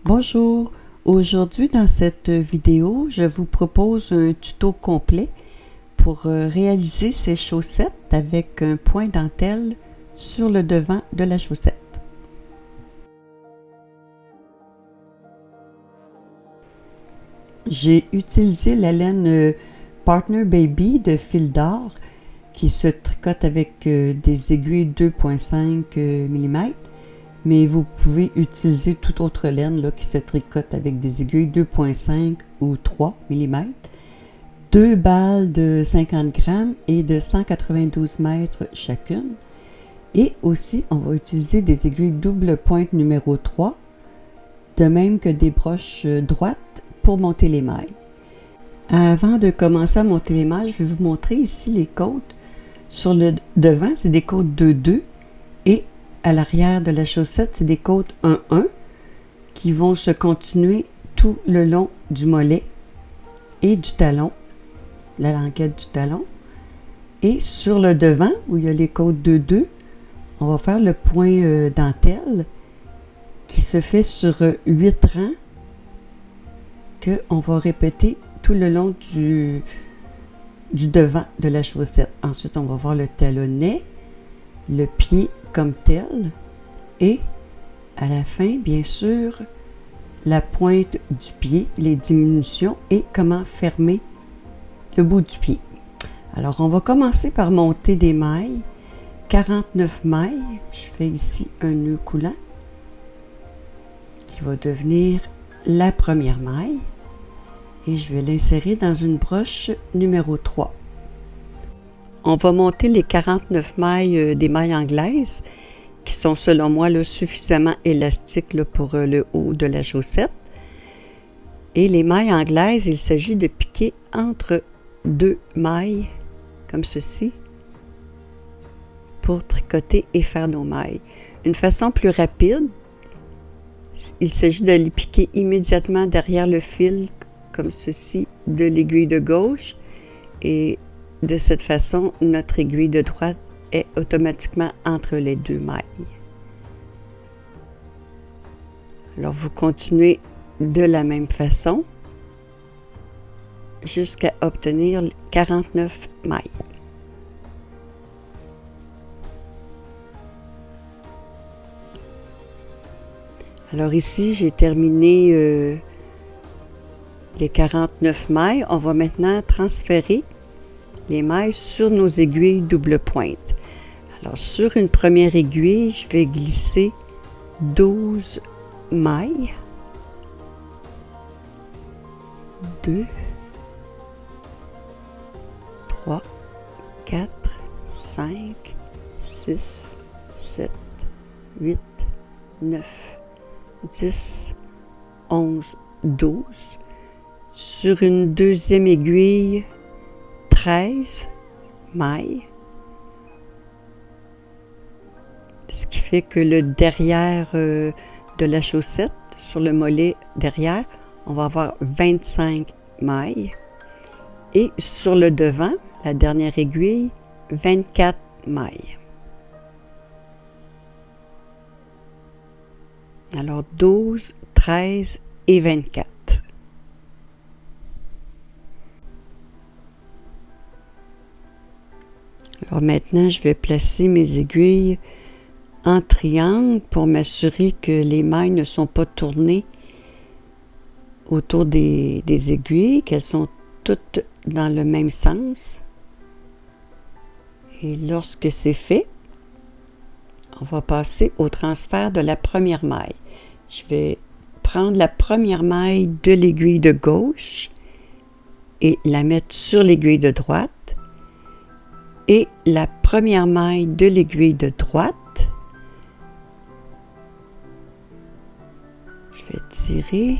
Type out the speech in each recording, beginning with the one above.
Bonjour, aujourd'hui dans cette vidéo, je vous propose un tuto complet pour réaliser ces chaussettes avec un point dentelle sur le devant de la chaussette. J'ai utilisé la laine Partner Baby de fil d'or qui se tricote avec des aiguilles 2,5 mm. Mais vous pouvez utiliser toute autre laine là, qui se tricote avec des aiguilles 2,5 ou 3 mm, 2 balles de 50 grammes et de 192 mètres chacune. Et aussi, on va utiliser des aiguilles double pointe numéro 3, de même que des broches droites pour monter les mailles. Avant de commencer à monter les mailles, je vais vous montrer ici les côtes. Sur le devant, c'est des côtes 2-2 et à l'arrière de la chaussette, c'est des côtes 1-1 qui vont se continuer tout le long du mollet et du talon, la languette du talon. Et sur le devant, où il y a les côtes 2-2, on va faire le point dentelle qui se fait sur 8 rangs qu'on va répéter tout le long du devant de la chaussette. Ensuite, on va voir le talonnet, le pied comme tel et à la fin, bien sûr, la pointe du pied, les diminutions et comment fermer le bout du pied. Alors, on va commencer par monter des mailles, 49 mailles. Je fais ici un nœud coulant qui va devenir la première maille et je vais l'insérer dans une broche numéro 3. On va monter les 49 mailles des mailles anglaises qui sont selon moi là, suffisamment élastiques là, pour le haut de la chaussette. Et les mailles anglaises, il s'agit de piquer entre 2 mailles comme ceci pour tricoter et faire nos mailles. Une façon plus rapide, il s'agit de les piquer immédiatement derrière le fil comme ceci de l'aiguille de gauche et de cette façon, notre aiguille de droite est automatiquement entre les 2 mailles. Alors, vous continuez de la même façon jusqu'à obtenir 49 mailles. Alors ici, j'ai terminé les 49 mailles. On va maintenant transférer les mailles sur nos aiguilles double pointe. Alors, sur une première aiguille, je vais glisser 12 mailles. 2, 3, 4, 5, 6, 7, 8, 9, 10, 11, 12. Sur une deuxième aiguille, 13 mailles, ce qui fait que le derrière de la chaussette, sur le mollet derrière, on va avoir 25 mailles et sur le devant, la dernière aiguille, 24 mailles. Alors 12, 13 et 24. Alors maintenant, je vais placer mes aiguilles en triangle pour m'assurer que les mailles ne sont pas tournées autour des aiguilles, qu'elles sont toutes dans le même sens. Et lorsque c'est fait, on va passer au transfert de la première maille. Je vais prendre la première maille de l'aiguille de gauche et la mettre sur l'aiguille de droite. Et la première maille de l'aiguille de droite, je vais tirer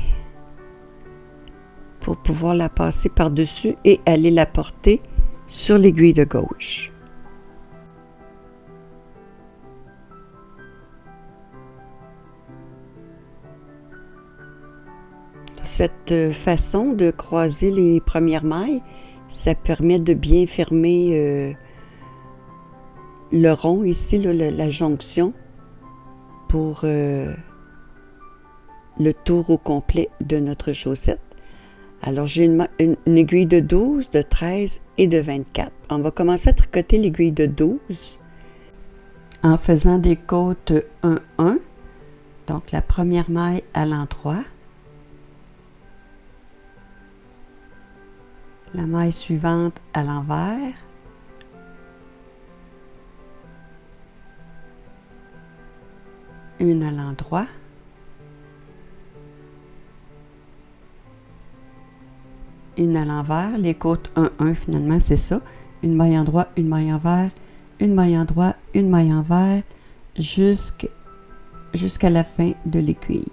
pour pouvoir la passer par-dessus et aller la porter sur l'aiguille de gauche. Cette façon de croiser les premières mailles, ça permet de bien fermer le rond ici, là, la jonction, pour le tour au complet de notre chaussette. Alors, j'ai une aiguille de 12, de 13 et de 24. On va commencer à tricoter l'aiguille de 12 en faisant des côtes 1-1. Donc, la première maille à l'endroit. La maille suivante à l'envers. Une à l'endroit. Une à l'envers. Les côtes 1-1, finalement, c'est ça. Une maille endroit, une maille envers, une maille endroit, une maille envers, jusqu'à la fin de l'aiguille.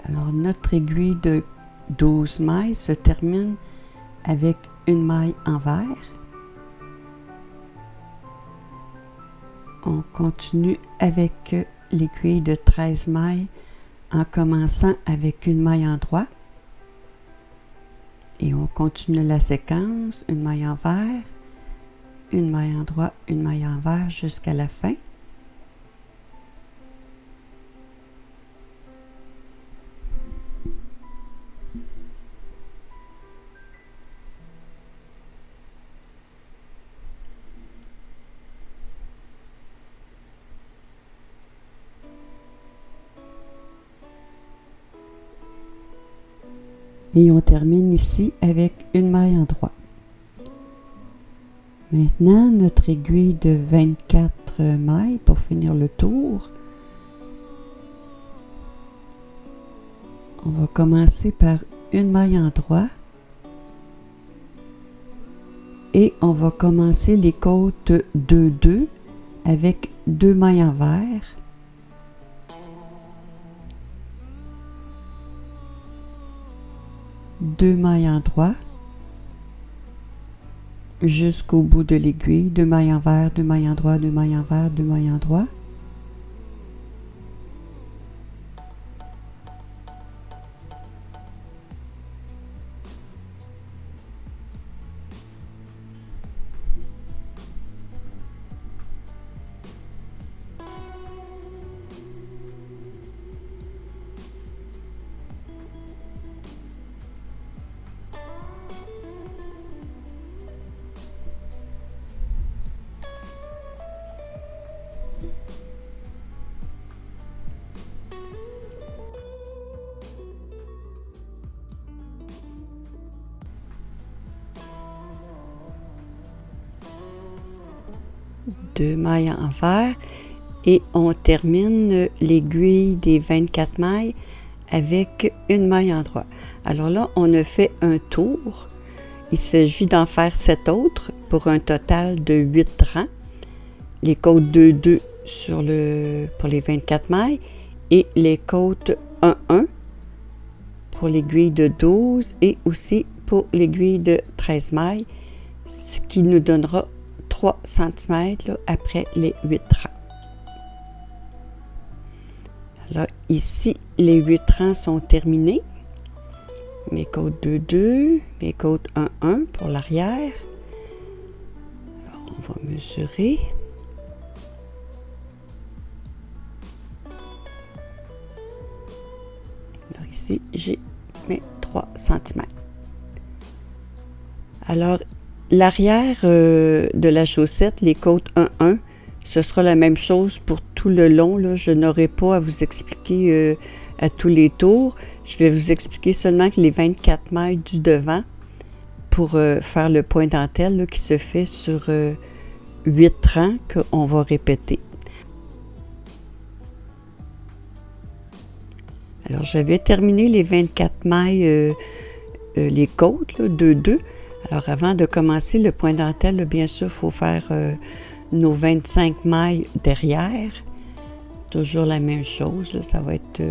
Alors, notre aiguille de 12 mailles se termine avec une maille envers. On continue avec l'aiguille de 13 mailles en commençant avec une maille endroit. Et on continue la séquence, une maille envers, une maille endroit, une maille envers jusqu'à la fin. Et on termine ici avec une maille endroit. Maintenant, notre aiguille de 24 mailles pour finir le tour. On va commencer par une maille endroit. Et on va commencer les côtes 2-2 avec 2 mailles envers. Deux mailles endroit jusqu'au bout de l'aiguille, 2 mailles envers, 2 mailles endroit, 2 mailles envers, 2 mailles endroit. Deux mailles envers et on termine l'aiguille des 24 mailles avec une maille endroit. Alors là, on a fait un tour. Il s'agit d'en faire 7 autres pour un total de 8 rangs. Les côtes 2-2 pour les 24 mailles et les côtes 1-1 pour l'aiguille de 12 et aussi pour l'aiguille de 13 mailles, ce qui nous donnera 3 cm après les 8 rangs. Alors ici, les 8 rangs sont terminés. Mes côtes 2-2, mes côtes 1-1 pour l'arrière. Alors on va mesurer. Alors ici, j'ai mes 3 cm. Alors, l'arrière de la chaussette, les côtes 1-1, ce sera la même chose pour tout le long. Là. Je n'aurai pas à vous expliquer à tous les tours. Je vais vous expliquer seulement que les 24 mailles du devant pour faire le point dentelle là, qui se fait sur 8 rangs qu'on va répéter. Alors, j'avais terminé les 24 mailles, les côtes, 2-2. Alors, avant de commencer le point dentelle, là, bien sûr, il faut faire nos 25 mailles derrière. Toujours la même chose. Là, ça va être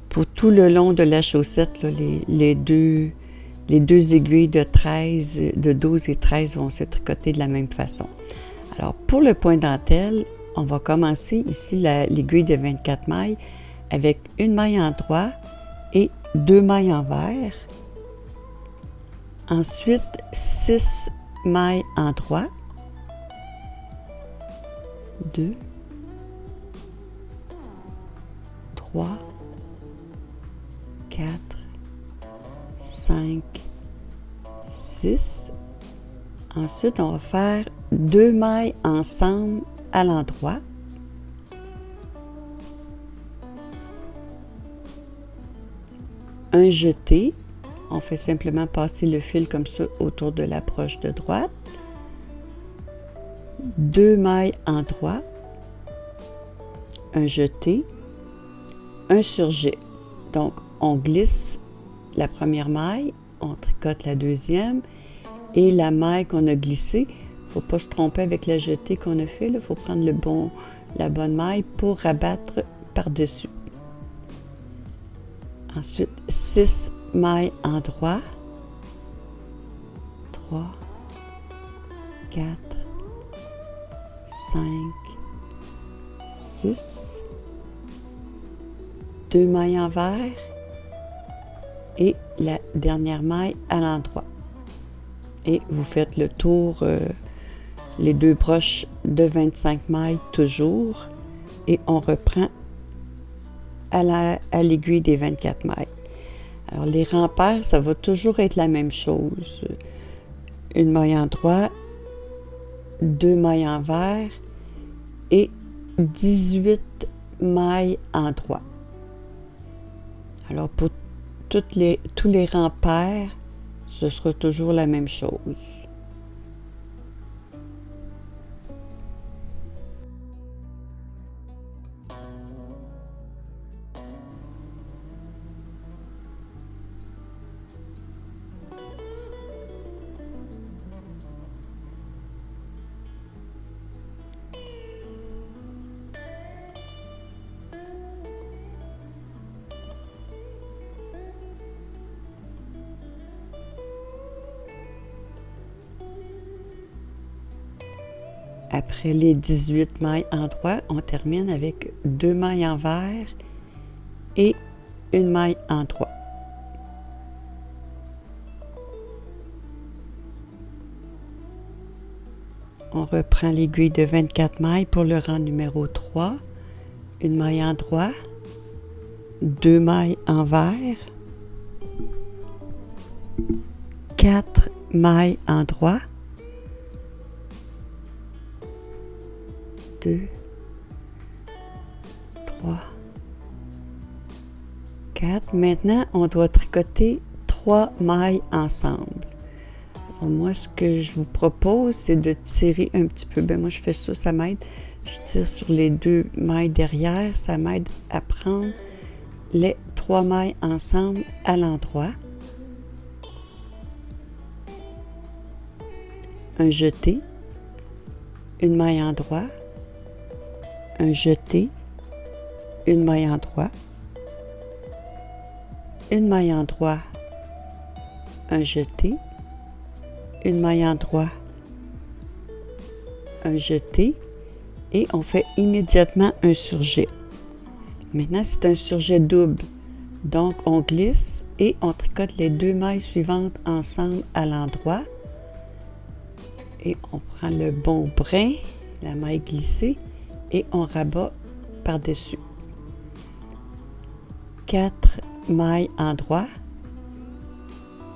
pour tout le long de la chaussette, là, les les deux aiguilles de 12 et 13 vont se tricoter de la même façon. Alors, pour le point dentelle, on va commencer ici l'aiguille de 24 mailles avec une maille en droit et 2 mailles envers. Ensuite, 6 mailles en droit. 2, 3, 4, 5, 6. Ensuite, on va faire 2 mailles ensemble à l'endroit. Un jeté. On fait simplement passer le fil comme ça autour de la broche de droite. 2 mailles en droit. Un jeté. Un surjet. Donc, on glisse la première maille, on tricote la deuxième et la maille qu'on a glissée, il ne faut pas se tromper avec la jetée qu'on a fait, il faut prendre la bonne maille pour rabattre par-dessus. Ensuite, 6 mailles en droit, 3, 4, 5, 6, 2 mailles envers et la dernière maille à l'endroit. Et vous faites le tour, les deux broches de 25 mailles toujours, et on reprend à l'aiguille des 24 mailles. Alors les rangs pairs, ça va toujours être la même chose. Une maille en droit, 2 mailles envers et 18 mailles en droit. Alors pour tous les rangs pairs, ce sera toujours la même chose. Après les 18 mailles en droit, on termine avec 2 mailles envers et une maille en droit. On reprend l'aiguille de 24 mailles pour le rang numéro 3, une maille en droit, 2 mailles envers, 4 mailles en droit, 2, 3, 4. Maintenant, on doit tricoter 3 mailles ensemble. Alors moi, ce que je vous propose, c'est de tirer un petit peu. Moi, je fais ça, ça m'aide. Je tire sur les 2 mailles derrière. Ça m'aide à prendre les 3 mailles ensemble à l'endroit. Un jeté, une maille en droit, un jeté, une maille en droit, une maille en droit, un jeté, une maille en droit, un jeté et on fait immédiatement un surjet. Maintenant, c'est un surjet double. Donc, on glisse et on tricote les 2 mailles suivantes ensemble à l'endroit et on prend le bon brin, la maille glissée et on rabat par-dessus. 4 mailles en droit,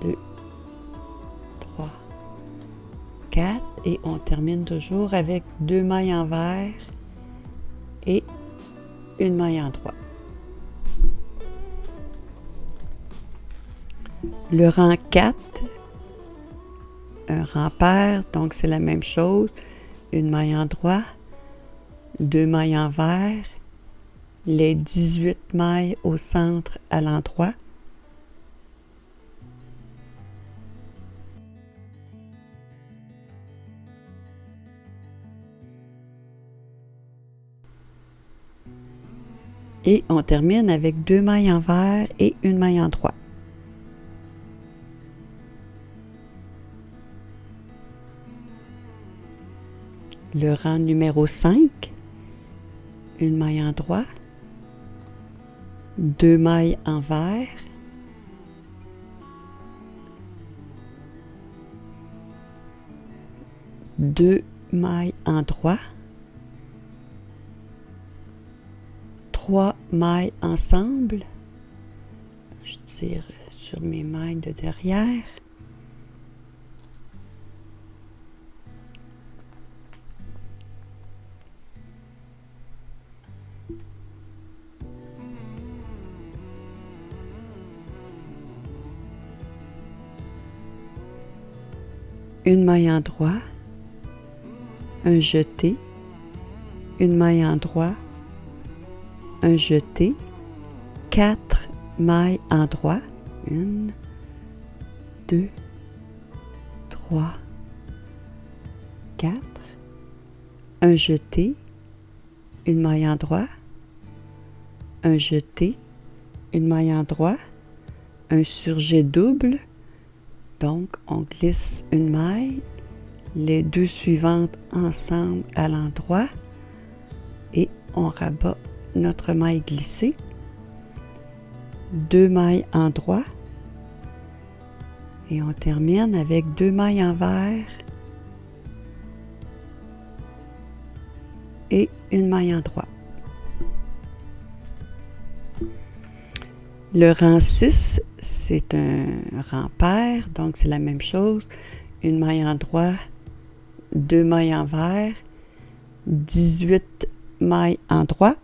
2, 3, 4 et on termine toujours avec 2 mailles envers et une maille en droit. Le rang 4, un rang pair, donc c'est la même chose, une maille en droit, 2 mailles envers, les 18 mailles au centre à l'endroit. Et on termine avec 2 mailles envers et une maille en droit. Le rang numéro 5, une maille en droit, 2 mailles envers, deux mailles en droit, 3 mailles ensemble, je tire sur mes mailles de derrière, une maille en droit, un jeté, une maille en droit, un jeté, 4 mailles en droit, 1, 2, 3, 4, un jeté, une maille en droit, un jeté, une maille en droit, un surjet double, donc on glisse une maille, les deux suivantes ensemble à l'endroit et on rabat notre maille glissée, 2 mailles en droit et on termine avec 2 mailles envers et une maille en droit. Le rang 6, c'est un rang pair, donc c'est la même chose. Une maille en droit, 2 mailles envers, 18 mailles en droit.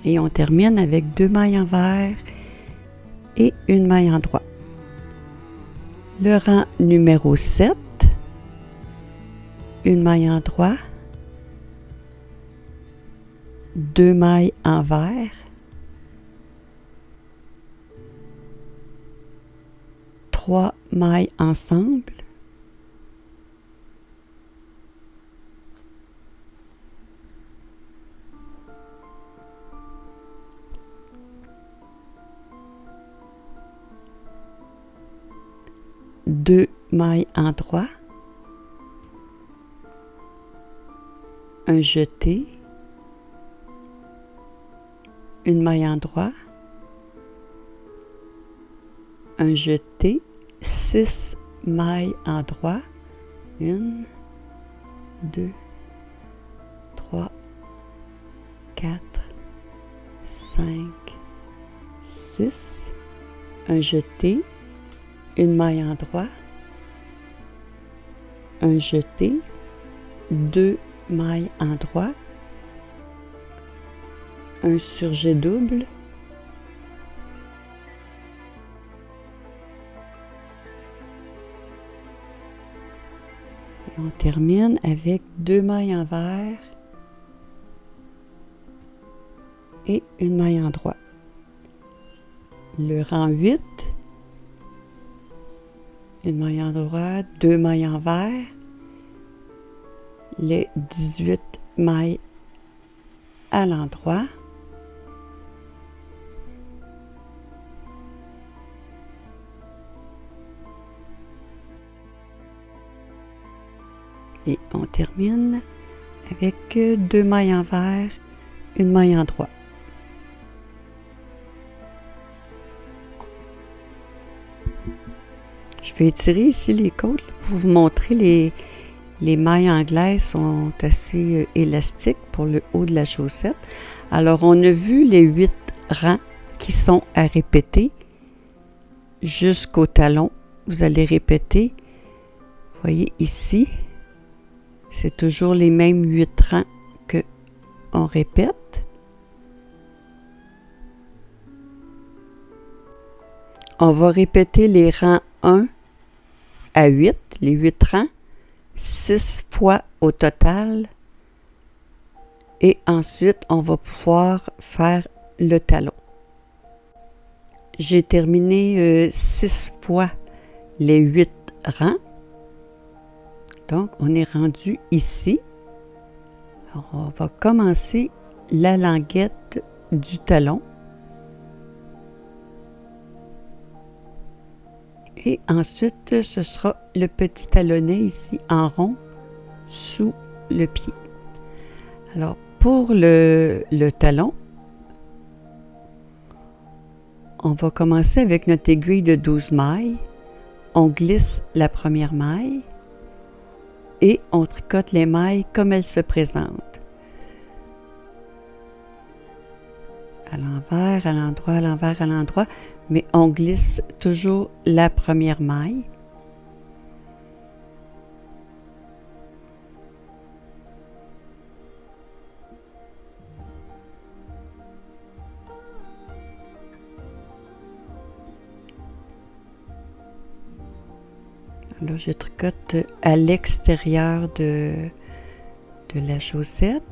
Et on termine avec 2 mailles envers et une maille en droit. Le rang numéro 7, une maille en droit, 2 mailles envers, 3 mailles ensemble, deux mailles en droit, un jeté, une maille en droit, un jeté, 6 mailles en droit, 1, 2, 3, 4, 5, 6, un jeté, une maille en droit, un jeté, 2 mailles en droit, un surjet double, et on termine avec 2 mailles envers et une maille en droit. Le rang 8, une maille en droit, 2 mailles envers, les 18 mailles à l'endroit. Et on termine avec 2 mailles envers, une maille en droit. Je vais étirer ici les côtes pour vous montrer les mailles anglaises sont assez élastiques pour le haut de la chaussette. Alors, on a vu les 8 rangs qui sont à répéter jusqu'au talon. Vous allez répéter. Vous voyez ici, c'est toujours les mêmes 8 rangs qu'on répète. On va répéter les rangs 1 à 8, les 8 rangs, 6 fois au total. Et ensuite, on va pouvoir faire le talon. J'ai terminé 6 fois les 8 rangs. Donc, on est rendu ici. Alors, on va commencer la languette du talon. Et ensuite, ce sera le petit talonnet ici en rond sous le pied. Alors, pour le talon, on va commencer avec notre aiguille de 12 mailles. On glisse la première maille et on tricote les mailles comme elles se présentent. À l'envers, à l'endroit, à l'envers, à l'endroit, mais on glisse toujours la première maille. Là, je tricote à l'extérieur de la chaussette.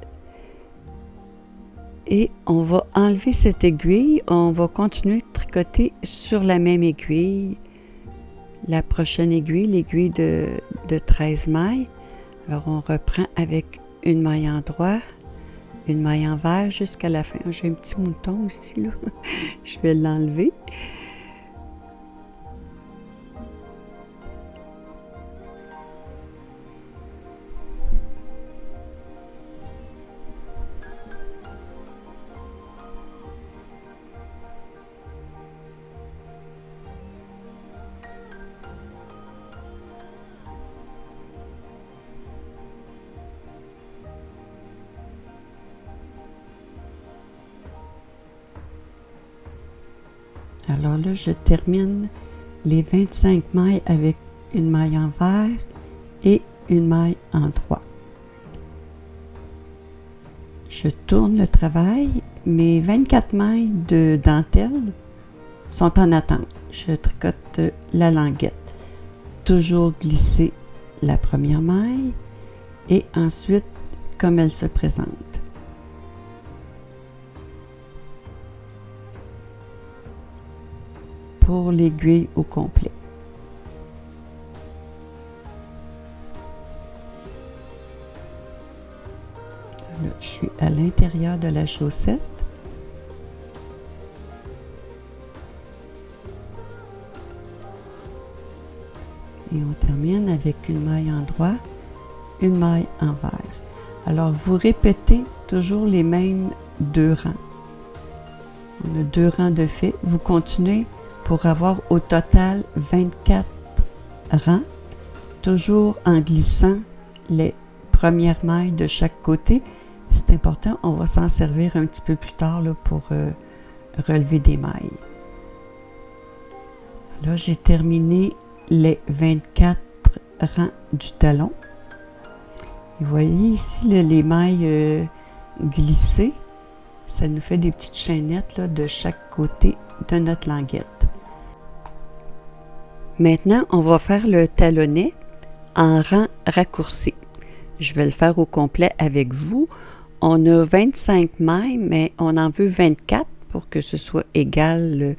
Et on va enlever cette aiguille. On va continuer de tricoter sur la même aiguille. La prochaine aiguille, l'aiguille de 13 mailles. Alors, on reprend avec une maille en droit, une maille envers jusqu'à la fin. J'ai un petit mouton ici, là. Je vais l'enlever. Alors là, je termine les 25 mailles avec une maille envers et une maille en droit. Je tourne le travail. Mes 24 mailles de dentelle sont en attente. Je tricote la languette. Toujours glisser la première maille et ensuite comme elle se présente. Pour l'aiguille au complet. Là, je suis à l'intérieur de la chaussette. Et on termine avec une maille en droit, une maille envers. Alors, vous répétez toujours les mêmes 2 rangs. On a 2 rangs de fait. Vous continuez pour avoir au total 24 rangs, toujours en glissant les premières mailles de chaque côté. C'est important, on va s'en servir un petit peu plus tard là, pour relever des mailles. Là, j'ai terminé les 24 rangs du talon. Et vous voyez ici là, les mailles glissées. Ça nous fait des petites chaînettes là, de chaque côté de notre languette. Maintenant, on va faire le talonnet en rang raccourci. Je vais le faire au complet avec vous. On a 25 mailles, mais on en veut 24 pour que ce soit égal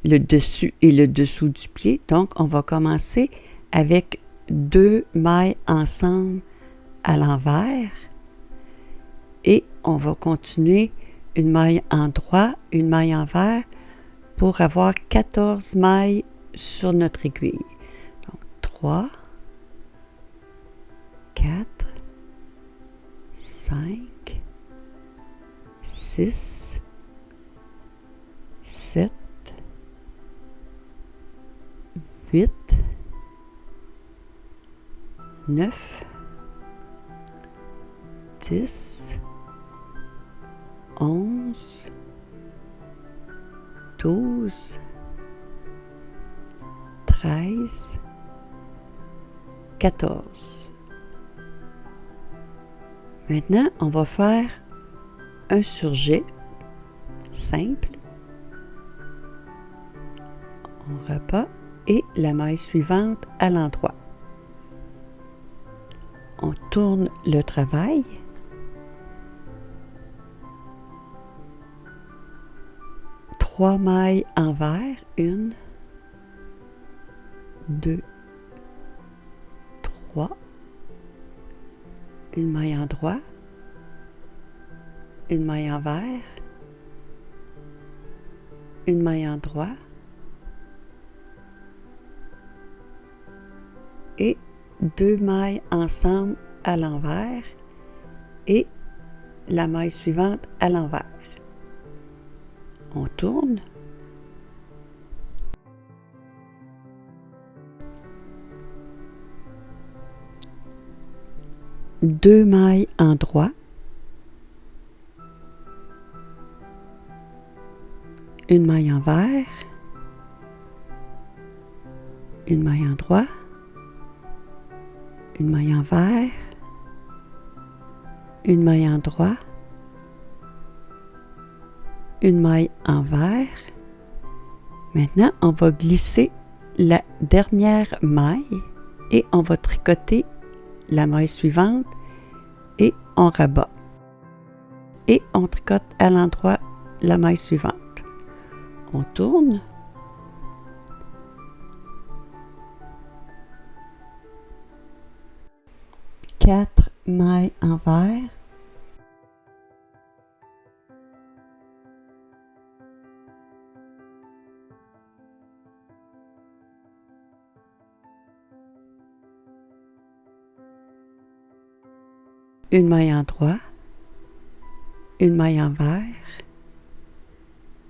le dessus et le dessous du pied. Donc, on va commencer avec 2 mailles ensemble à l'envers et on va continuer une maille en droit, une maille envers pour avoir 14 mailles sur notre aiguille. Donc, 3, 4, 5, 6, 7, 8, 9, 10, 11, 12, 13, 14. Maintenant, on va faire un surjet simple. On rebat et la maille suivante à l'endroit. On tourne le travail. Trois mailles envers, 1, 2, 3, une maille en droit, une maille envers, une maille en droit et 2 mailles ensemble à l'envers et la maille suivante à l'envers. On tourne. Deux mailles en droit, une maille envers, une maille en droit, une maille envers, une maille en droit, une maille envers. Maintenant, on va glisser la dernière maille et on va tricoter la maille suivante et on rabat. Et on tricote à l'endroit la maille suivante. On tourne. Quatre mailles envers. Une maille en droit, une maille envers,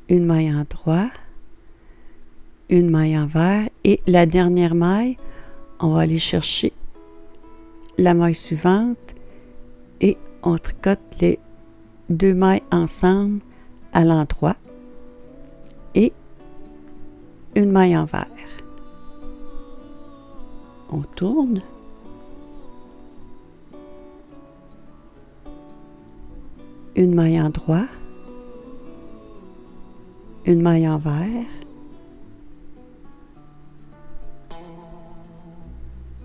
une maille en droit, une maille envers et la dernière maille, on va aller chercher la maille suivante et on tricote les 2 mailles ensemble à l'endroit et une maille envers. On tourne. Une maille en droit, une maille envers,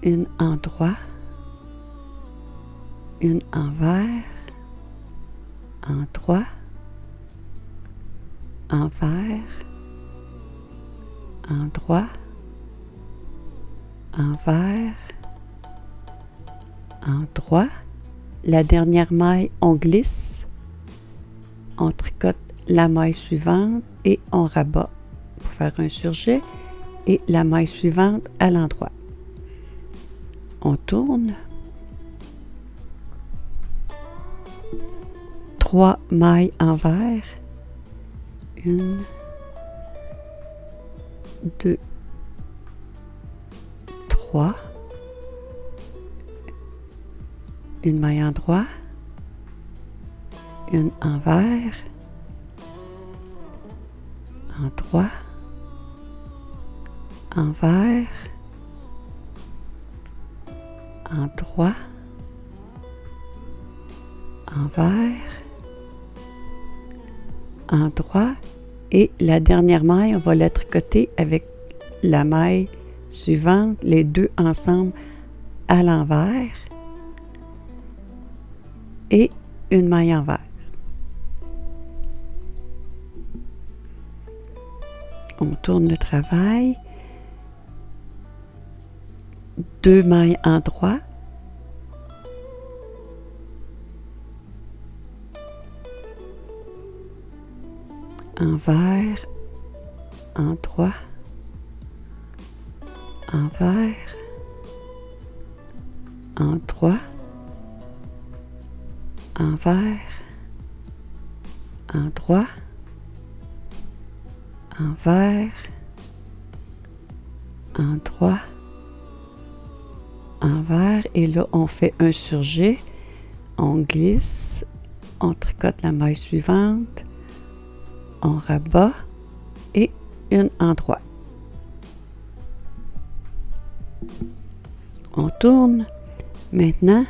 une en droit, une envers, en droit, envers, en droit, envers, en droit. La dernière maille, on glisse. On tricote la maille suivante et on rabat pour faire un surjet et la maille suivante à l'endroit. On tourne. 3 mailles envers. 1, 2, 3. Une maille en droit. Une envers, en droit, envers, en droit, envers, en droit et la dernière maille, on va la tricoter avec la maille suivante, les deux ensemble à l'envers et une maille envers. On tourne le travail. 2 mailles en droit. Envers, en droit, envers, en droit, envers, en droit, envers, en droit, envers et là on fait un surjet, on glisse, on tricote la maille suivante, on rabat et une en droit. On tourne. Maintenant,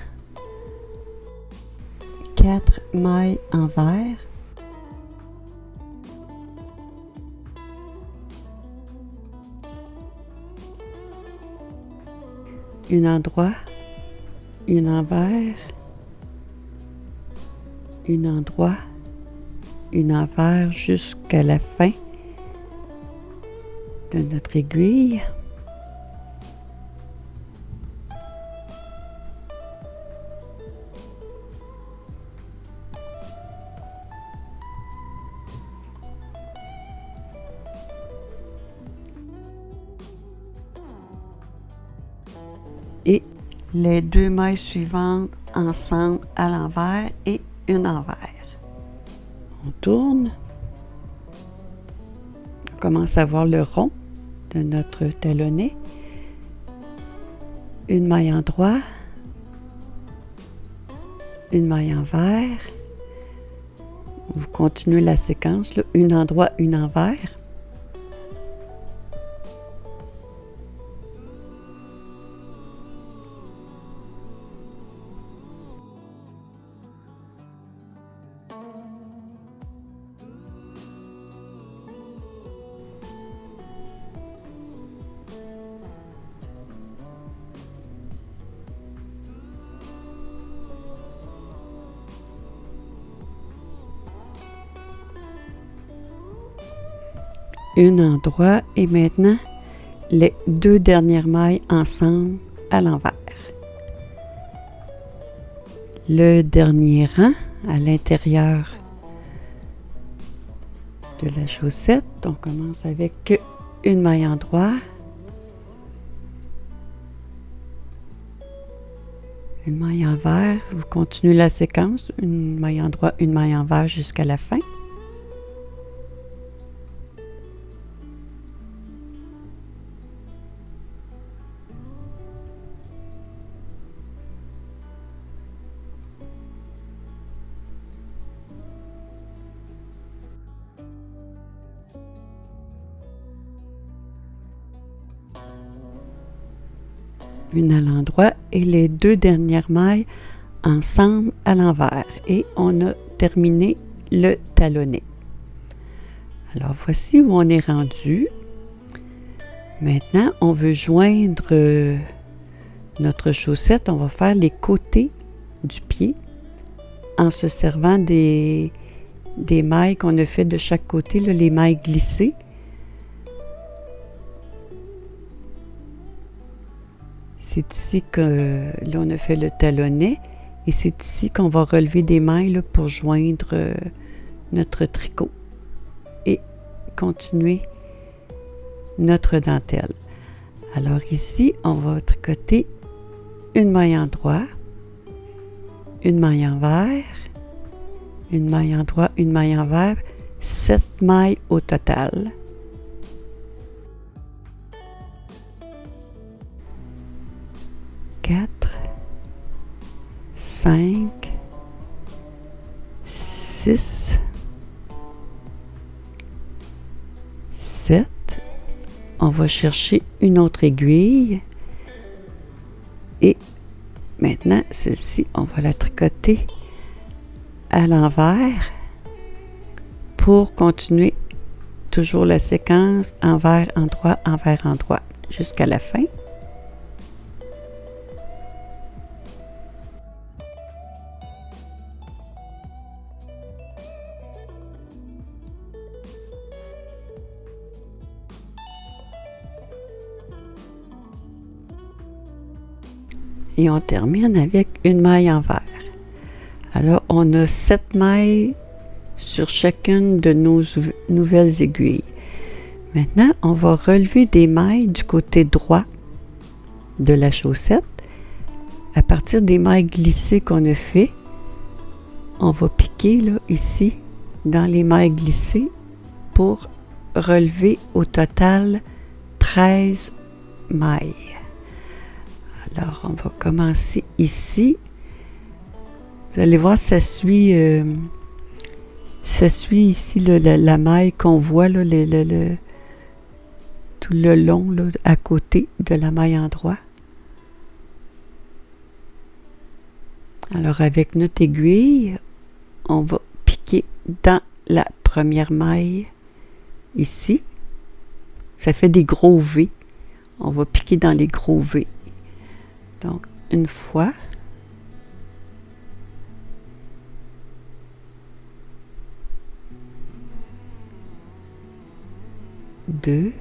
4 mailles envers. Une en droit, une envers, une en droit, une envers jusqu'à la fin de notre aiguille. et les 2 mailles suivantes ensemble à l'envers et une envers. On tourne. On commence à voir le rond de notre talonnet. Une maille en droit, une maille envers. Vous continuez la séquence, là, une en droit, une envers. Une en droit et maintenant les 2 dernières mailles ensemble à l'envers. Le dernier rang à l'intérieur de la chaussette, on commence avec une maille en droit, une maille envers, vous continuez la séquence, une maille en droit, une maille envers jusqu'à la fin. Une à l'endroit et les 2 dernières mailles ensemble à l'envers. Et on a terminé le talonnet. Alors voici où on est rendu. Maintenant, on veut joindre notre chaussette. On va faire les côtés du pied en se servant des mailles qu'on a fait de chaque côté, là, les mailles glissées. C'est ici que là, on a fait le talonnet et c'est ici qu'on va relever des mailles là, pour joindre notre tricot et continuer notre dentelle. Alors ici, on va tricoter une maille en droit, une maille envers, une maille en droit, une maille envers, 7 mailles au total. Quatre, 5, 6, 7. On va chercher une autre aiguille. Et maintenant, celle-ci, on va la tricoter à l'envers pour continuer toujours la séquence envers, en droit jusqu'à la fin. Et on termine avec une maille envers. Alors, on a 7 mailles sur chacune de nos nouvelles aiguilles. Maintenant, on va relever des mailles du côté droit de la chaussette. À partir des mailles glissées qu'on a fait, on va piquer là, ici, dans les mailles glissées pour relever au total 13 mailles. Alors, on va commencer ici. Vous allez voir, ça suit ici là, la maille qu'on voit là, tout le long là, à côté de la maille en droit. Alors, avec notre aiguille, on va piquer dans la première maille ici. Ça fait des gros V. On va piquer dans les gros V. Donc, une fois. Deux.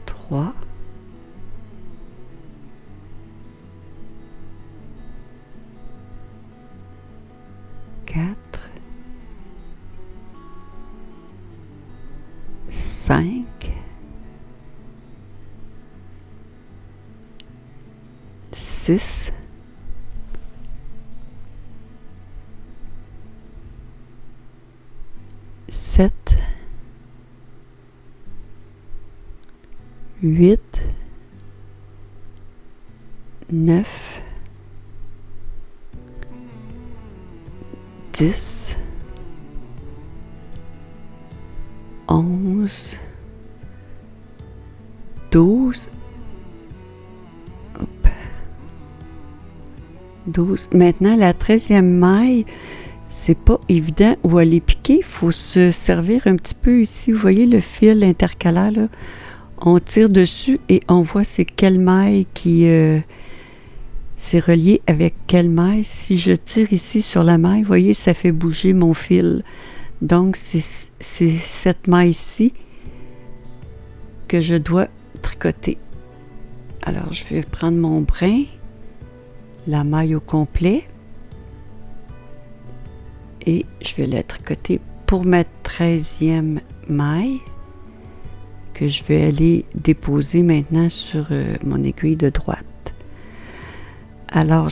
Trois. Quatre. 5, 6, 7, 8, 9, 10, 11, 12, 12. Maintenant, la 13e maille, c'est pas évident où aller piquer. Il faut se servir un petit peu ici. Vous voyez le fil intercalaire, là? On tire dessus et on voit c'est quelle maille qui c'est relié avec quelle maille. Si je tire ici sur la maille, vous voyez, ça fait bouger mon fil. Donc, c'est cette maille-ci que je dois tricoter. Alors, je vais prendre mon brin, la maille au complet, et je vais la tricoter pour ma 13e maille que je vais aller déposer maintenant sur mon aiguille de droite. Alors,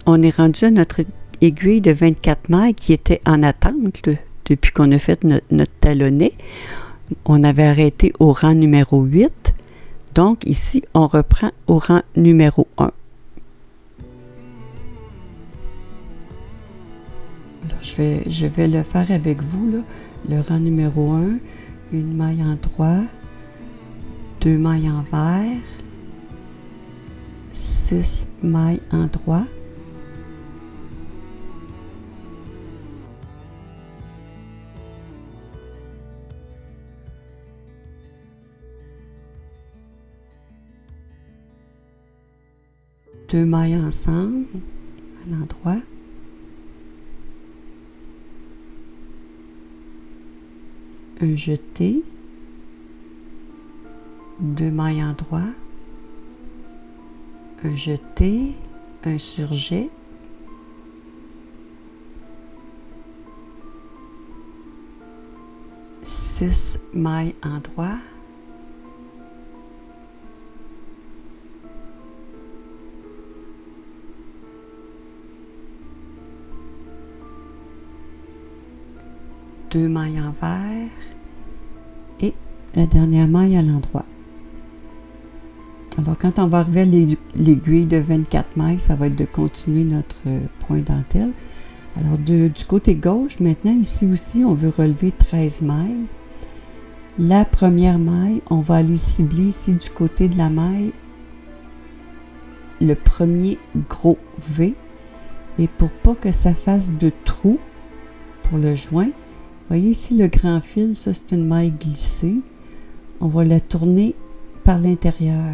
on est rendu à notre aiguille de 24 mailles qui était en attente depuis qu'on a fait notre talonnet. On avait arrêté au rang numéro 8. Donc, ici, on reprend au rang numéro 1. Alors, je vais le faire avec vous, là. Le rang numéro 1, une maille en droit, 2 mailles en vert, 6 mailles en droit, deux mailles ensemble à l'endroit, un jeté, 2 mailles en droit, un jeté, un surjet, six mailles en droit, deux mailles en vert et la dernière maille à l'endroit. Alors, quand on va arriver à l'aiguille de 24 mailles, ça va être de continuer notre point dentelle. Alors, du côté gauche, maintenant, ici aussi, on veut relever 13 mailles. La première maille, on va aller cibler ici du côté de la maille le premier gros V. Et pour pas que ça fasse de trou pour le joint, voyez ici le grand fil, ça c'est une maille glissée. On va la tourner par l'intérieur,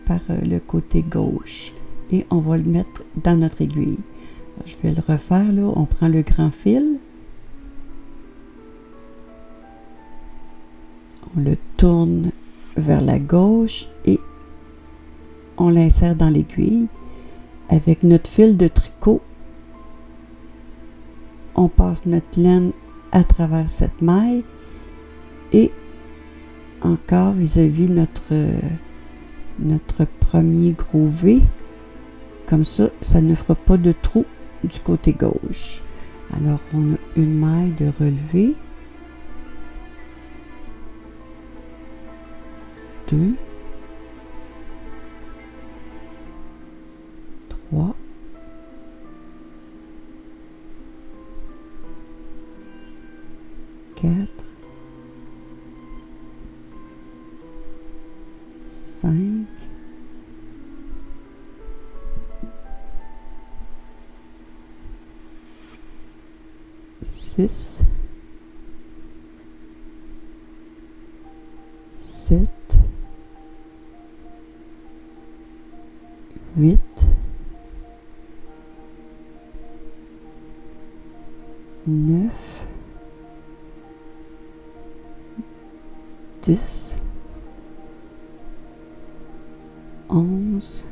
par le côté gauche. Et on va le mettre dans notre aiguille. Alors, je vais le refaire là. On prend le grand fil. On le tourne vers la gauche et on l'insère dans l'aiguille. Avec notre fil de tricot, on passe notre laine à travers cette maille et encore vis-à-vis notre premier gros V. Comme ça, ça ne fera pas de trou du côté gauche. Alors, on a une maille de relevé. 2, 3, 4, 5, 6, 7, 8, 9, 10, 11,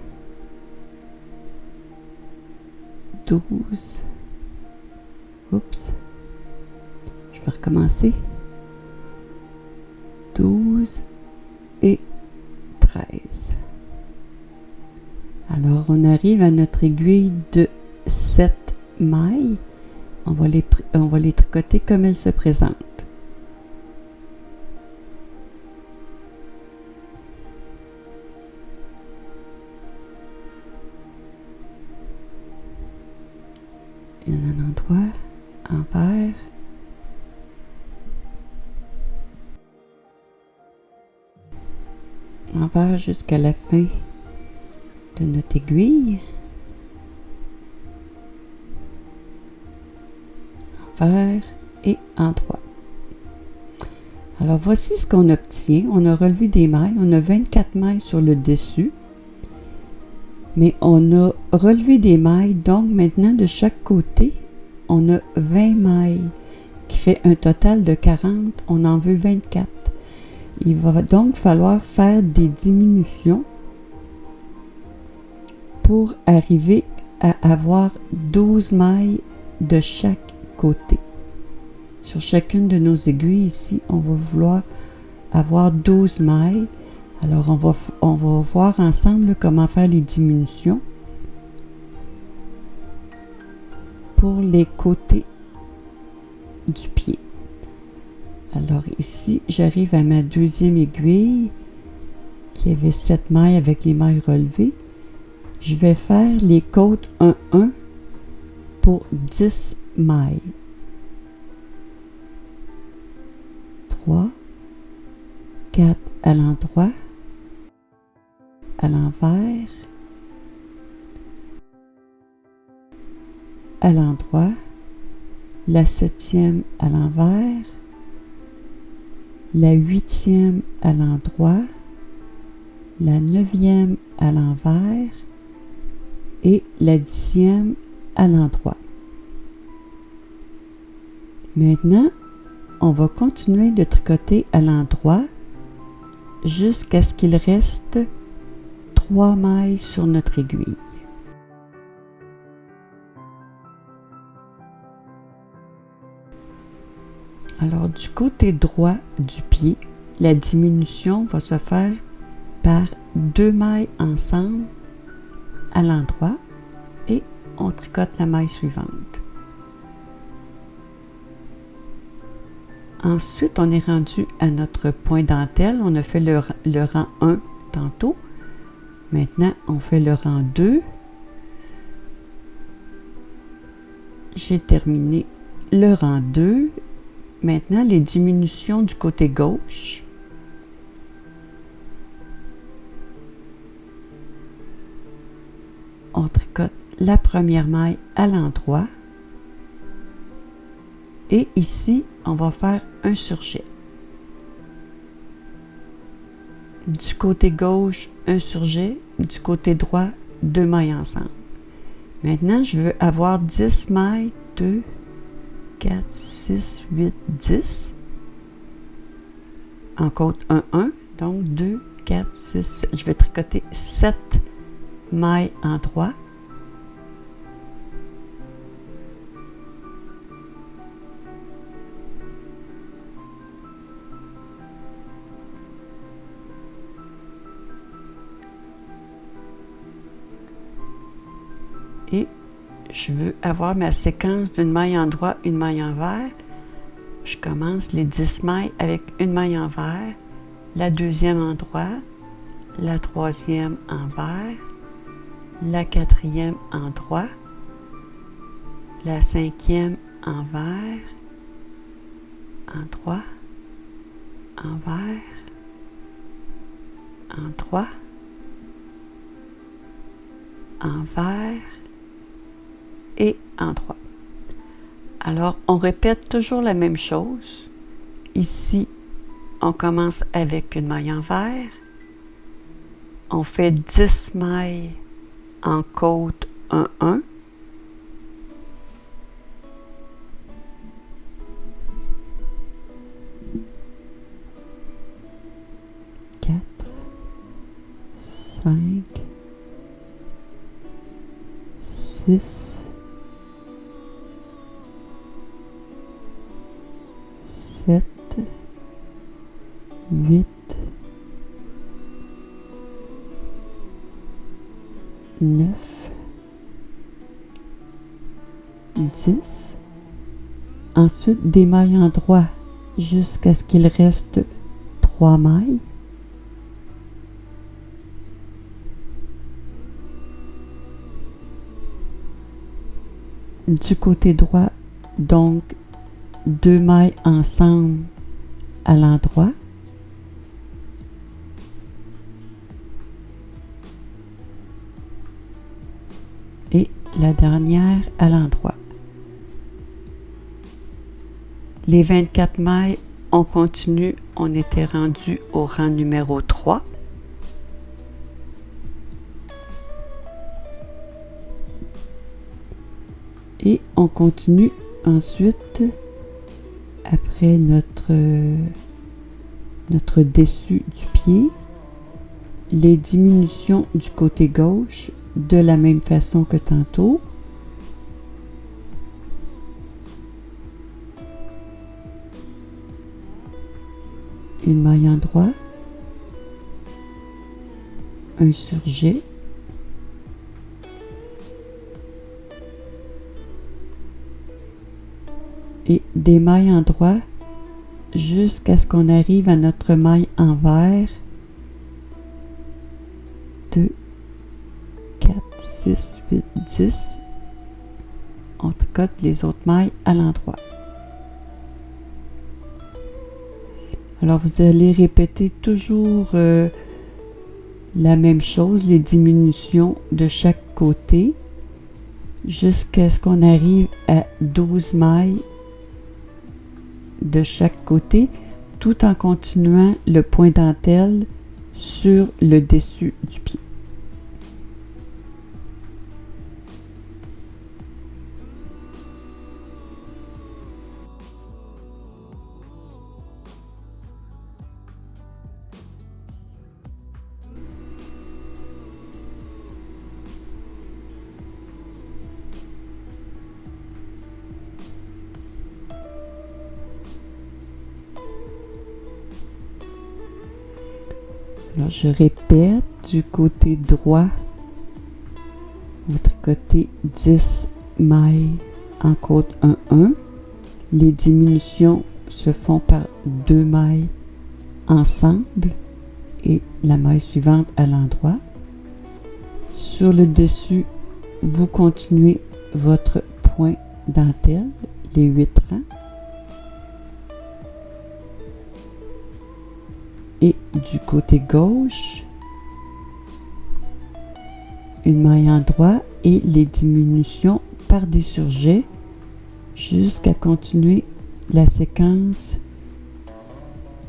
12. Oups. Je vais recommencer. 12 et 13. Alors, on arrive à notre aiguille de 7 mailles. On va les tricoter comme elles se présentent. Un endroit, envers, envers jusqu'à la fin de notre aiguille, envers et endroit. Alors voici ce qu'on obtient. On a relevé des mailles, on a 24 mailles sur le dessus, mais on a relevé des mailles, donc maintenant de chaque côté, on a 20 mailles, qui fait un total de 40, on en veut 24. Il va donc falloir faire des diminutions pour arriver à avoir 12 mailles de chaque côté. Sur chacune de nos aiguilles ici, on va vouloir avoir 12 mailles. Alors, on va voir ensemble comment faire les diminutions pour les côtés du pied. Alors ici, j'arrive à ma deuxième aiguille qui avait 7 mailles avec les mailles relevées. Je vais faire les côtes 1-1 pour 10 mailles. 3, 4 à l'endroit, à l'envers, à l'endroit, la 7e à l'envers, la 8e à l'endroit, la 9e à l'envers et la 10e à l'endroit. Maintenant, on va continuer de tricoter à l'endroit jusqu'à ce qu'il reste 3 mailles sur notre aiguille. Alors, du côté droit du pied, la diminution va se faire par 2 mailles ensemble à l'endroit et on tricote la maille suivante. Ensuite, on est rendu à notre point dentelle. On a fait le rang 1 tantôt. Maintenant, on fait le rang 2. J'ai terminé le rang 2. Maintenant, les diminutions du côté gauche. On tricote la première maille à l'endroit. Et ici, on va faire un surjet. Du côté gauche, un surjet. Du côté droit, 2 mailles ensemble. Maintenant, je veux avoir 10 mailles, 2, 4, 6, 8, 10. En côte 1, 1. Donc, 2, 4, 6, 7. Je vais tricoter 7 mailles en droit. Et je veux avoir ma séquence d'une maille en droit, une maille envers. Je commence les 10 mailles avec une maille envers, la deuxième en droit, la troisième envers, la quatrième en droit, la cinquième envers, en droit, envers, en droit, envers et en droit. Alors, on répète toujours la même chose. Ici, on commence avec une maille envers. On fait 10 mailles en côte 1, 1. Cinq, 6, 7, 8, 9, 10. Ensuite, des mailles en droit jusqu'à ce qu'il reste 3 mailles. Du côté droit, donc 2 mailles ensemble à l'endroit. Et la dernière à l'endroit. Les 24 mailles, on continue, on était rendu au rang numéro 3. Et on continue ensuite, après notre dessus du pied, les diminutions du côté gauche de la même façon que tantôt. Une maille en droit, un surjet, et des mailles en droit jusqu'à ce qu'on arrive à notre maille envers. 2, 4, 6, 8, 10. On tricote les autres mailles à l'endroit. Alors vous allez répéter toujours la même chose, les diminutions de chaque côté jusqu'à ce qu'on arrive à 12 mailles de chaque côté, tout en continuant le point dentelle sur le dessus du pied. Alors, je répète, du côté droit, vous tricotez 10 mailles en côte 1-1. Les diminutions se font par 2 mailles ensemble et la maille suivante à l'endroit. Sur le dessus, vous continuez votre point dentelle, les 8 rangs. Et du côté gauche, une maille en droit et les diminutions par des surjets jusqu'à continuer la séquence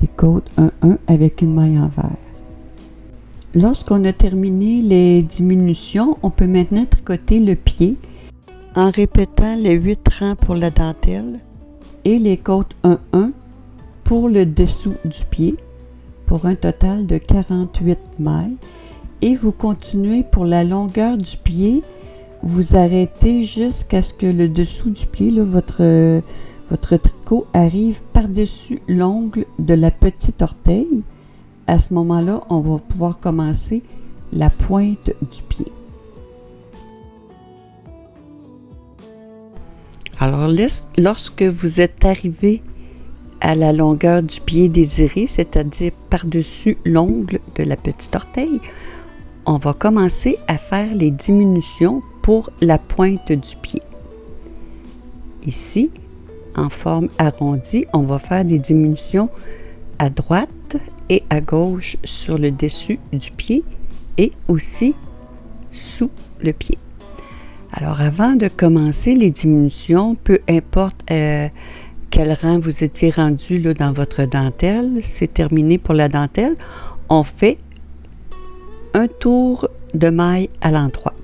des côtes 1-1 avec une maille envers. Lorsqu'on a terminé les diminutions, on peut maintenant tricoter le pied en répétant les 8 rangs pour la dentelle et les côtes 1-1 pour le dessous du pied, pour un total de 48 mailles. Et vous continuez pour la longueur du pied, vous arrêtez jusqu'à ce que le dessous du pied, là, votre tricot arrive par-dessus l'ongle de la petite orteil. À ce moment-là, on va pouvoir commencer la pointe du pied. Alors, lorsque vous êtes arrivé à la longueur du pied désiré, c'est-à-dire par-dessus l'ongle de la petite orteil, on va commencer à faire les diminutions pour la pointe du pied. Ici, en forme arrondie, on va faire des diminutions à droite et à gauche sur le dessus du pied et aussi sous le pied. Alors, avant de commencer les diminutions, peu importe quel rang vous étiez rendu là, dans votre dentelle, c'est terminé pour la dentelle, on fait un tour de maille à l'endroit.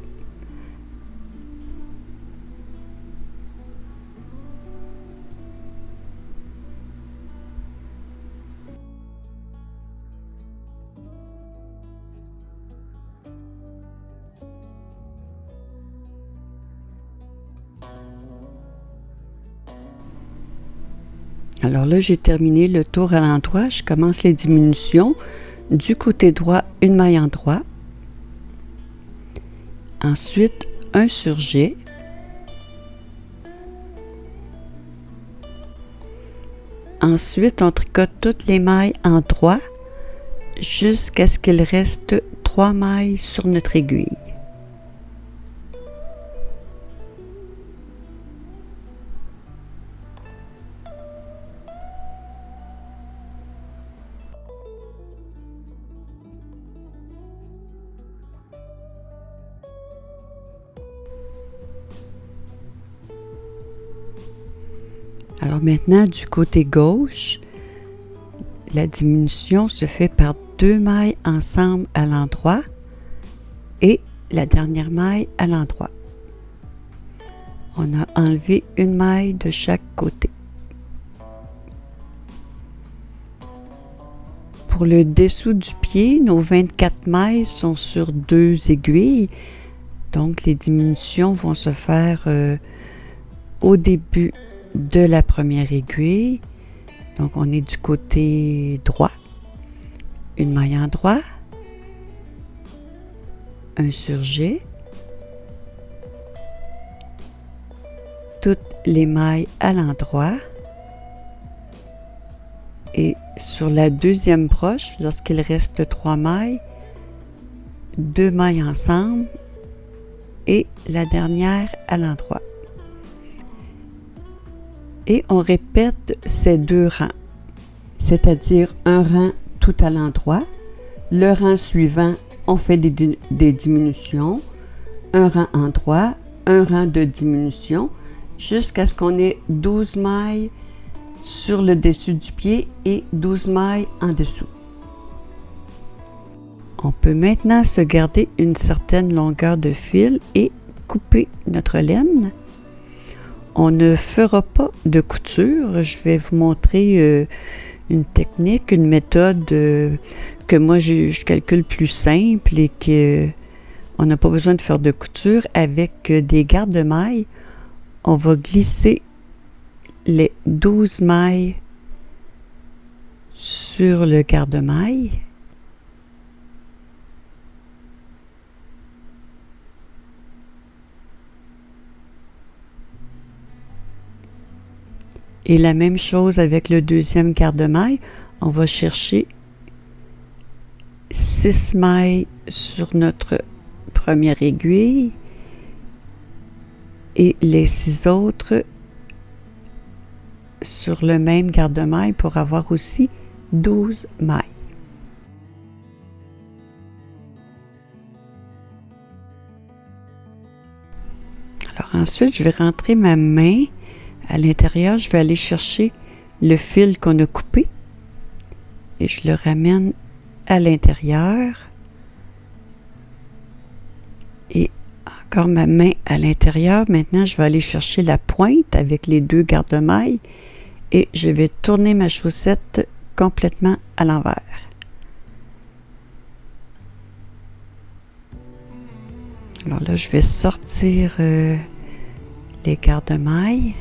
Alors là, j'ai terminé le tour à l'endroit. Je commence les diminutions. Du côté droit, une maille en droit. Ensuite, un surjet. Ensuite, on tricote toutes les mailles en droit jusqu'à ce qu'il reste 3 mailles sur notre aiguille. Alors maintenant, du côté gauche, la diminution se fait par 2 mailles ensemble à l'endroit et la dernière maille à l'endroit. On a enlevé une maille de chaque côté. Pour le dessous du pied, nos 24 mailles sont sur 2 aiguilles, donc les diminutions vont se faire au début de la première aiguille. Donc on est du côté droit, une maille en droit, un surjet, toutes les mailles à l'endroit et sur la deuxième broche, lorsqu'il reste 3 mailles, 2 mailles ensemble et la dernière à l'endroit. Et on répète ces 2 rangs, c'est-à-dire un rang tout à l'endroit. Le rang suivant, on fait des diminutions, un rang en droit, un rang de diminution, jusqu'à ce qu'on ait 12 mailles sur le dessus du pied et 12 mailles en dessous. On peut maintenant se garder une certaine longueur de fil et couper notre laine. On ne fera pas de couture. Je vais vous montrer une technique, une méthode que moi je calcule plus simple et que on n'a pas besoin de faire de couture. Avec des garde-mailles, on va glisser les 12 mailles sur le garde-maille. Et la même chose avec le deuxième garde-maille, on va chercher 6 mailles sur notre première aiguille et les 6 autres sur le même garde-maille pour avoir aussi 12 mailles. Alors ensuite, je vais rentrer ma main à l'intérieur. Je vais aller chercher le fil qu'on a coupé et je le ramène à l'intérieur. Et encore ma main à l'intérieur. Maintenant, je vais aller chercher la pointe avec les 2 garde-mailles et je vais tourner ma chaussette complètement à l'envers. Alors là, je vais sortir les garde-mailles.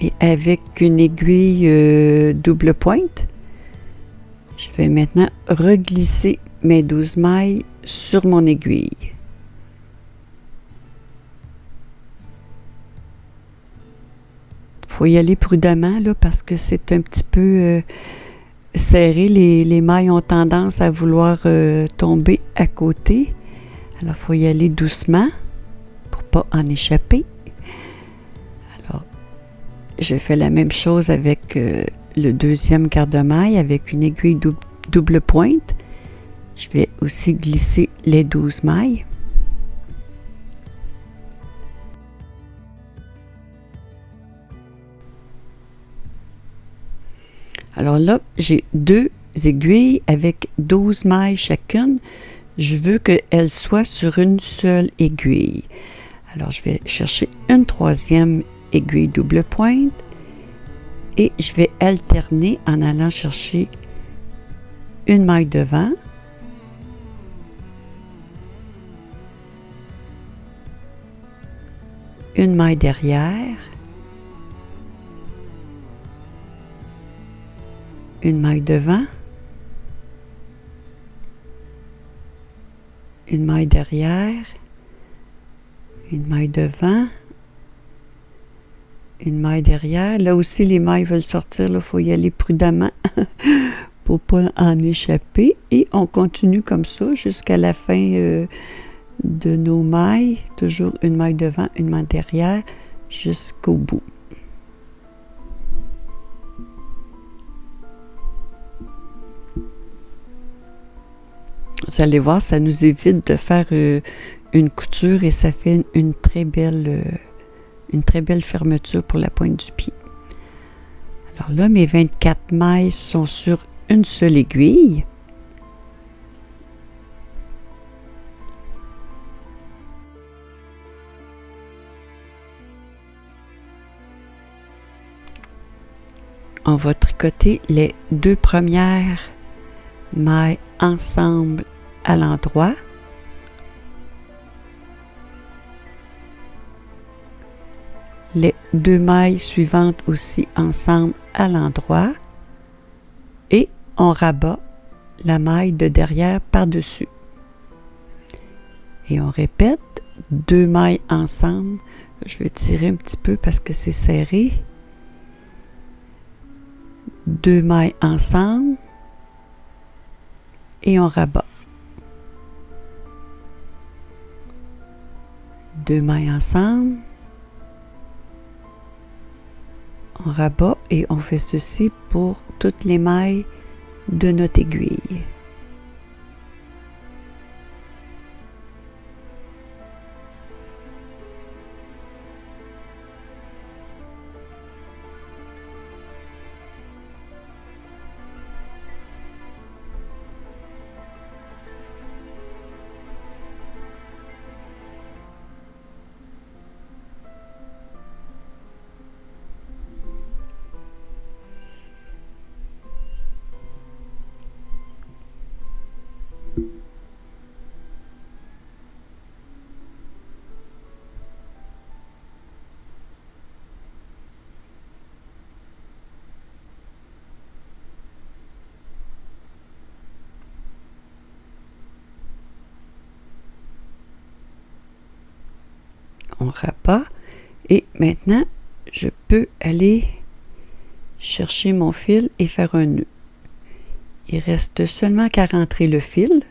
Et avec une aiguille double pointe, je vais maintenant reglisser mes 12 mailles sur mon aiguille. Il faut y aller prudemment là, parce que c'est un petit peu serré. Les mailles ont tendance à vouloir tomber à côté. Alors, il faut y aller doucement pour ne pas en échapper. Je fais la même chose avec le deuxième garde-maille avec une aiguille double pointe. Je vais aussi glisser les 12 mailles. Alors là, j'ai 2 aiguilles avec 12 mailles chacune. Je veux qu'elles soient sur une seule aiguille. Alors, je vais chercher une troisième aiguille double pointe et je vais alterner en allant chercher une maille devant, une maille derrière, une maille devant, une maille derrière, une maille devant, une maille derrière. Là aussi, les mailles veulent sortir, il faut y aller prudemment pour pas en échapper. Et on continue comme ça jusqu'à la fin de nos mailles. Toujours une maille devant, une maille derrière, jusqu'au bout. Vous allez voir, ça nous évite de faire une couture et ça fait une très belle fermeture pour la pointe du pied. Alors là, mes 24 mailles sont sur une seule aiguille. On va tricoter les 2 premières mailles ensemble à l'endroit. Les 2 mailles suivantes aussi ensemble à l'endroit. Et on rabat la maille de derrière par-dessus. Et on répète, 2 mailles ensemble. Je vais tirer un petit peu parce que c'est serré. 2 mailles ensemble. Et on rabat. 2 mailles ensemble. On rabat et on fait ceci pour toutes les mailles de notre aiguille. On rabat et maintenant je peux aller chercher mon fil et faire un nœud. Il reste seulement qu'à rentrer le fil,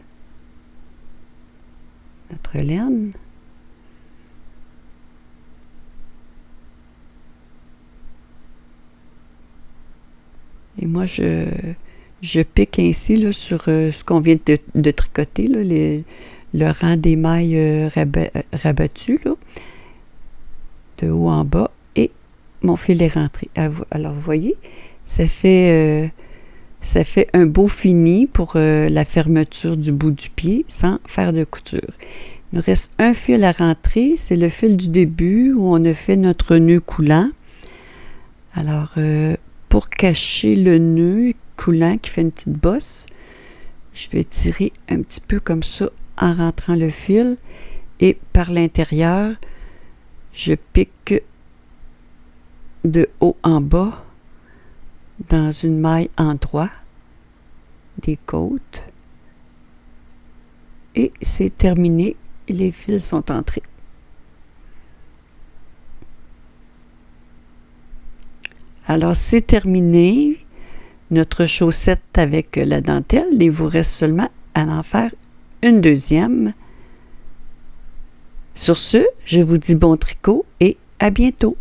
notre laine. Et moi je pique ainsi là, sur ce qu'on vient de tricoter, là, le rang des mailles rabattues, là, de haut en bas, et mon fil est rentré. Alors, vous voyez, ça fait un beau fini pour la fermeture du bout du pied sans faire de couture. Il nous reste un fil à rentrer, c'est le fil du début où on a fait notre nœud coulant. Alors, pour cacher le nœud coulant qui fait une petite bosse, je vais tirer un petit peu comme ça en rentrant le fil et par l'intérieur, je pique de haut en bas dans une maille en droit des côtes et c'est terminé, les fils sont entrés. Alors c'est terminé notre chaussette avec la dentelle, il vous reste seulement à en faire une deuxième. Sur ce, je vous dis bon tricot et à bientôt.